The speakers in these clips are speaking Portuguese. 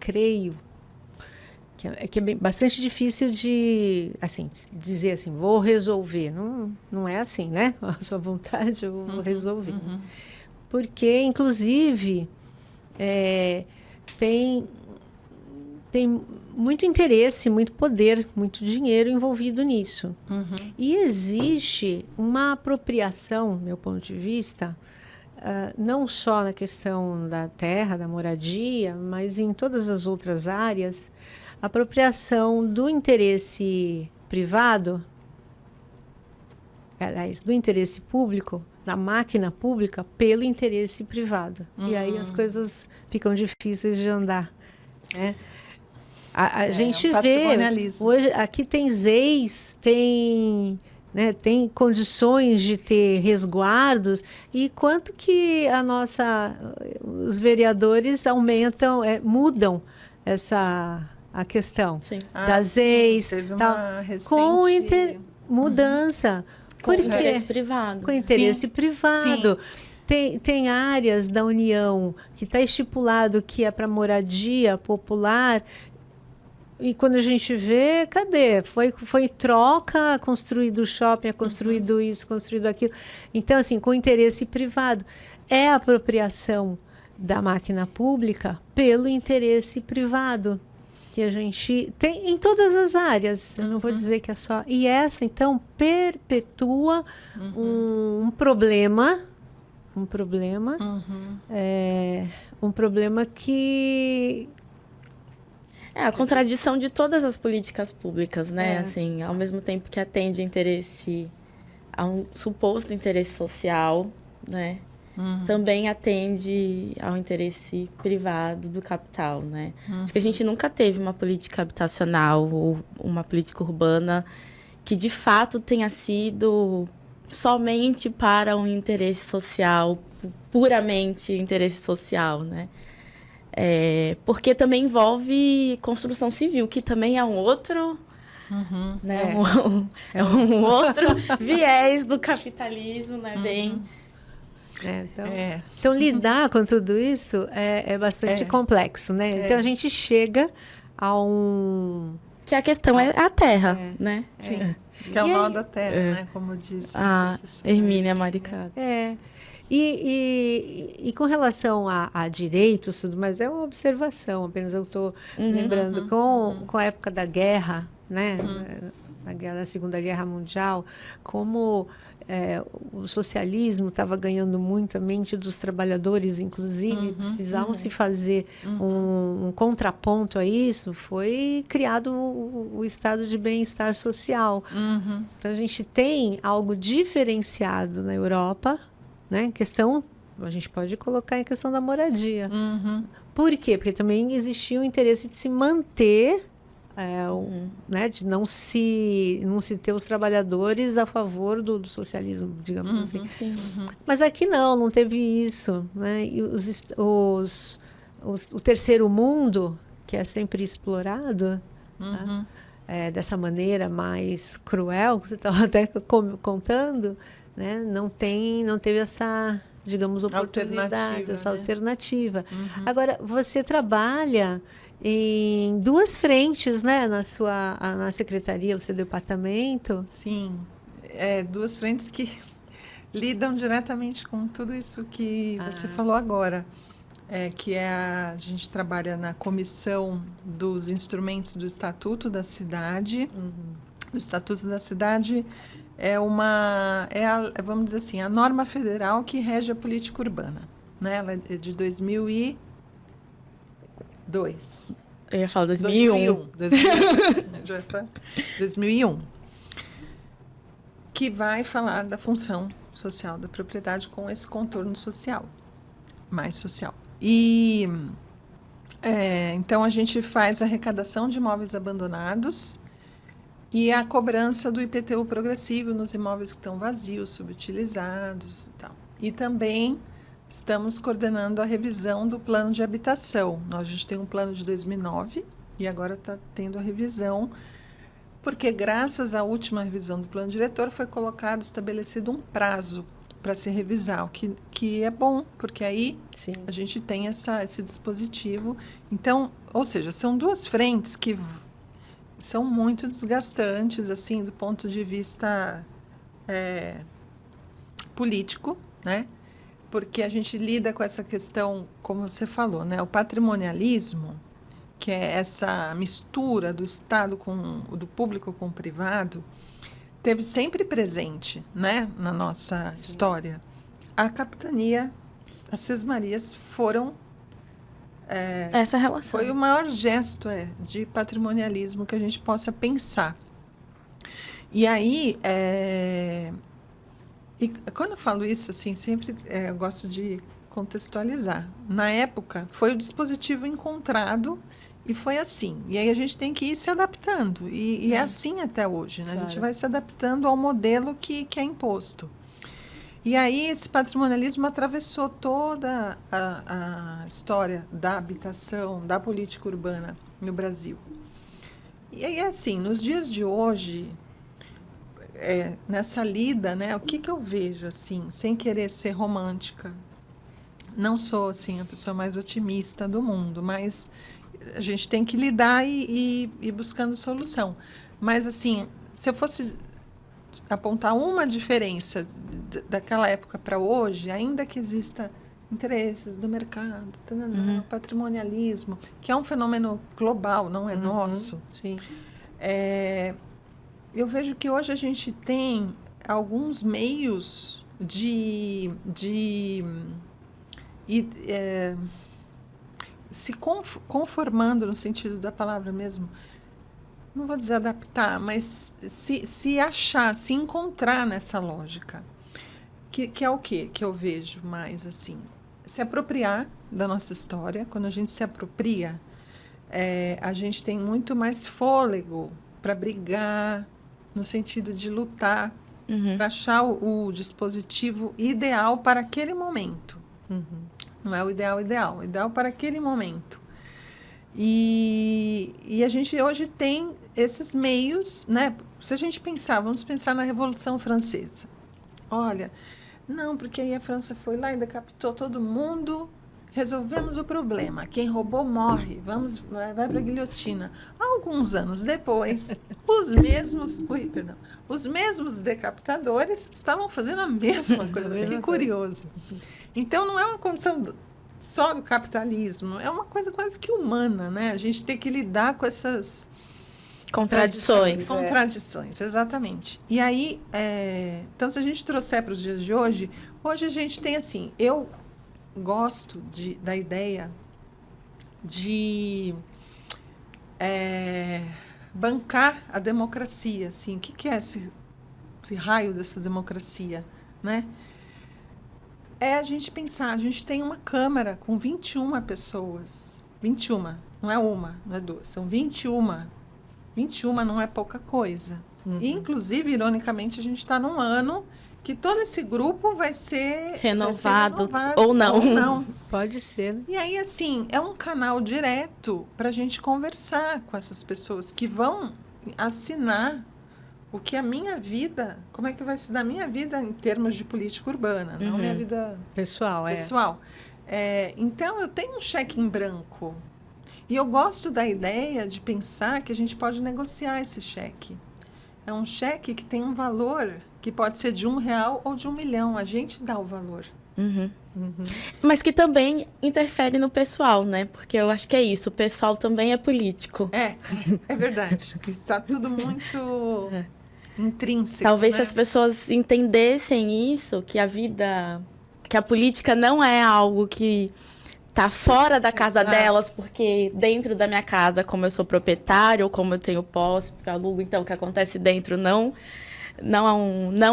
creio que é bastante difícil de, assim, dizer assim, vou resolver. Não é assim, né? A sua vontade, eu vou resolver. Porque, inclusive, tem muito interesse, muito poder, muito dinheiro envolvido nisso. E existe uma apropriação, meu ponto de vista, não só na questão da terra, da moradia, mas em todas as outras áreas, apropriação do interesse privado, aliás, do interesse público, da máquina pública, pelo interesse privado. E aí as coisas ficam difíceis de andar, né? A gente vê, hoje, aqui tem ZEIs, tem condições de ter resguardos, e quanto que os vereadores mudam a questão das ZEIs, com mudança. Com interesse privado. Com interesse privado. Tem áreas da União que está estipulado que é para moradia popular. E quando a gente vê, cadê? Foi troca, construído shopping, construído isso, construído aquilo. Então, assim, com interesse privado. É a apropriação da máquina pública pelo interesse privado, que a gente tem em todas as áreas. Eu não vou dizer que é só. E essa, então, perpetua um problema. Um problema que... a contradição de todas as políticas públicas, né? Assim, ao mesmo tempo que atende a um suposto interesse social, né? Também atende ao interesse privado do capital, né? Acho que a gente nunca teve uma política habitacional ou uma política urbana que, de fato, tenha sido somente para um interesse social, puramente interesse social, né? Porque também envolve construção civil, que também é um outro, né? Um outro viés do capitalismo, né? Então, lidar com tudo isso é bastante complexo, né? Então, a gente chega a que a questão é a terra, né? Que é o nó da terra, né? Como diz a Hermínia Maricato. E com relação a direitos, tudo, mas é uma observação, apenas eu estou lembrando, com a época da guerra, né? Da Segunda Guerra Mundial, como o socialismo estava ganhando muito a mente dos trabalhadores, inclusive, precisavam se fazer um contraponto a isso, foi criado o estado de bem-estar social. Então, a gente tem algo diferenciado na Europa, né? A gente pode colocar em questão da moradia. Por quê? Porque também existia o interesse de se manter, né? De não se ter os trabalhadores a favor do socialismo, digamos assim. Mas aqui não teve isso, né? E o terceiro mundo, que é sempre explorado, dessa maneira mais cruel, que você estava até contando, né? Não teve essa, digamos, oportunidade, essa alternativa. Agora, você trabalha em duas frentes, né? Na secretaria, o seu departamento. Sim, duas frentes que lidam diretamente com tudo isso que você falou agora. A gente trabalha na comissão dos instrumentos do Estatuto da Cidade. O Estatuto da Cidade vamos dizer assim, a norma federal que rege a política urbana, né? Ela é de 2002. Eu ia falar 2001. 2001. Que vai falar da função social da propriedade com esse contorno social, mais social. E, então, a gente faz a arrecadação de imóveis abandonados e a cobrança do IPTU progressivo nos imóveis que estão vazios, subutilizados e tal. E também estamos coordenando a revisão do plano de habitação. A gente tem um plano de 2009 e agora está tendo a revisão, porque graças à última revisão do plano diretor foi estabelecido um prazo para se revisar, o que é bom, porque aí Sim. a gente tem esse dispositivo. Então, ou seja, são duas frentes que são muito desgastantes, assim, do ponto de vista político, né? Porque a gente lida com essa questão, como você falou, né? O patrimonialismo, que é essa mistura do Estado do público com o privado, teve sempre presente, né, na nossa história. A capitania, as Sesmarias foram... essa relação. Foi o maior gesto de patrimonialismo que a gente possa pensar. E aí, e quando eu falo isso, assim, sempre eu gosto de contextualizar. Na época, foi o dispositivo encontrado e foi assim. E aí a gente tem que ir se adaptando. E é assim até hoje, né? Claro. A gente vai se adaptando ao modelo que é imposto. E aí esse patrimonialismo atravessou toda a história da habitação, da política urbana no Brasil. E aí, assim, nos dias de hoje, nessa lida, né? O que eu vejo, assim, sem querer ser romântica? Não sou, assim, a pessoa mais otimista do mundo, mas... a gente tem que lidar e ir buscando solução. Mas, assim, se eu fosse apontar uma diferença daquela época para hoje, ainda que exista interesses do mercado, patrimonialismo, que é um fenômeno global, não é nosso. Sim. Eu vejo que hoje a gente tem alguns meios se conformando, no sentido da palavra mesmo, não vou dizer adaptar, mas se achar, se encontrar nessa lógica. Que é o quê? Que eu vejo mais assim. Se apropriar da nossa história. Quando a gente se apropria, a gente tem muito mais fôlego para brigar, no sentido de lutar, para achar o dispositivo ideal para aquele momento. Não é o ideal para aquele momento. E a gente hoje tem esses meios, né? Se a gente pensar, vamos pensar na Revolução Francesa. Olha, não, porque aí a França foi lá e decapitou todo mundo, resolvemos o problema. Quem roubou morre, vai para a guilhotina. Alguns anos depois, os mesmos decapitadores estavam fazendo a mesma coisa. Que curioso. Então, não é uma condição só do capitalismo, é uma coisa quase que humana, né? A gente tem que lidar com essas contradições. Contradições, exatamente. E aí, então, se a gente trouxer para os dias de hoje a gente tem assim, eu gosto da ideia de bancar a democracia, assim. O que é esse raio dessa democracia, né? A gente pensar, a gente tem uma Câmara com 21 pessoas. 21, não é uma, não é duas, são 21. 21 não é pouca coisa. E, inclusive, ironicamente, a gente está num ano que todo esse grupo vai ser renovado ou não. Pode ser. E aí, assim, é um canal direto para a gente conversar com essas pessoas que vão assinar o que a minha vida, como é que vai se dar a minha vida em termos de política urbana, não minha vida pessoal. Então, eu tenho um cheque em branco. E eu gosto da ideia de pensar que a gente pode negociar esse cheque. É um cheque que tem um valor que pode ser de R$1 ou de 1 milhão. A gente dá o valor. Mas que também interfere no pessoal, né? Porque eu acho que é isso. O pessoal também é político. É verdade. Está tudo muito intrínseco. Talvez, né? se as pessoas entendessem isso, que a política não é algo que está fora da casa delas, porque dentro da minha casa, como eu sou proprietário, ou como eu tenho posse, porque eu alugo, então o que acontece dentro não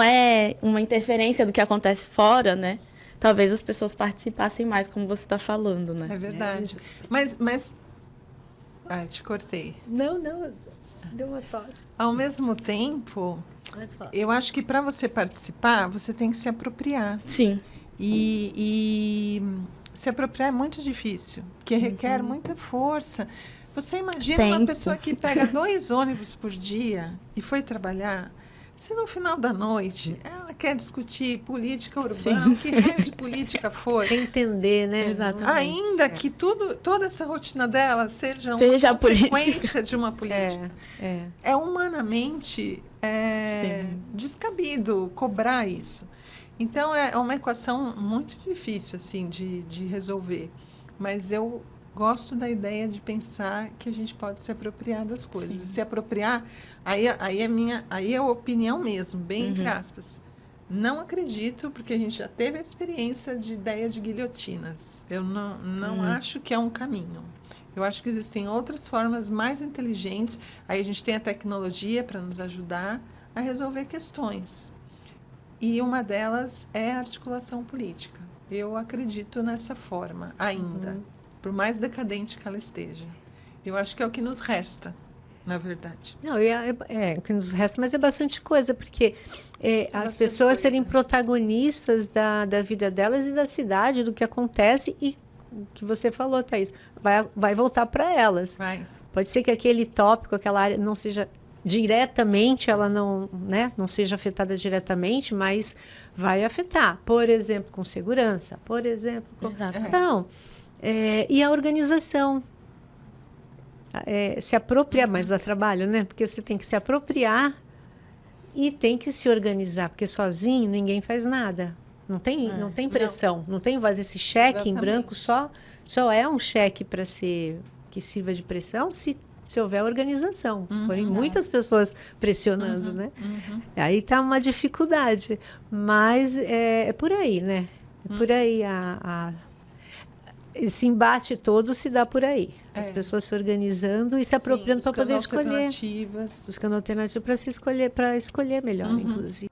é uma interferência do que acontece fora, né? Talvez as pessoas participassem mais, como você está falando, né? É verdade. Mas... Ai, te cortei. Não, deu uma tosse. Ao mesmo tempo, eu acho que para você participar, você tem que se apropriar. Sim. E se apropriar é muito difícil, porque requer muita força. Você imagina uma pessoa que pega 2 ônibus por dia e foi trabalhar, Se no final da noite ela quer discutir política urbana, que raio de política for, Entender, né? Exatamente. ainda que toda essa rotina dela seja uma a consequência política. de uma política. É humanamente descabido cobrar isso. Então, é uma equação muito difícil assim, de resolver. Mas eu gosto da ideia de pensar que a gente pode se apropriar das coisas. Se apropriar, aí é a opinião mesmo, bem entre aspas. Não acredito, porque a gente já teve a experiência de ideia de guilhotinas. Eu não acho que é um caminho. Eu acho que existem outras formas mais inteligentes. Aí a gente tem a tecnologia para nos ajudar a resolver questões. E uma delas é a articulação política. Eu acredito nessa forma ainda, por mais decadente que ela esteja. Eu acho que é o que nos resta, na verdade. Não, o que nos resta, mas é bastante coisa, porque as pessoas serem protagonistas da vida delas e da cidade, do que acontece, e o que você falou, Thaís, vai voltar para elas. Vai. Pode ser que aquele tópico, aquela área não seja diretamente, ela não seja afetada diretamente, mas vai afetar. Por exemplo, com segurança, por exemplo. Então, e a organização. Se apropriar, mas dá trabalho, né? Porque você tem que se apropriar e tem que se organizar, porque sozinho ninguém faz nada. Não tem pressão, não tem fazer esse cheque em branco, só é um cheque para ser que sirva de pressão se houver organização. Forem muitas pessoas pressionando, né? Aí está uma dificuldade, mas é por aí, né? É por aí esse embate todo se dá por aí. As pessoas se organizando e se apropriando para poder escolher. Buscando Buscando alternativas para escolher melhor, inclusive.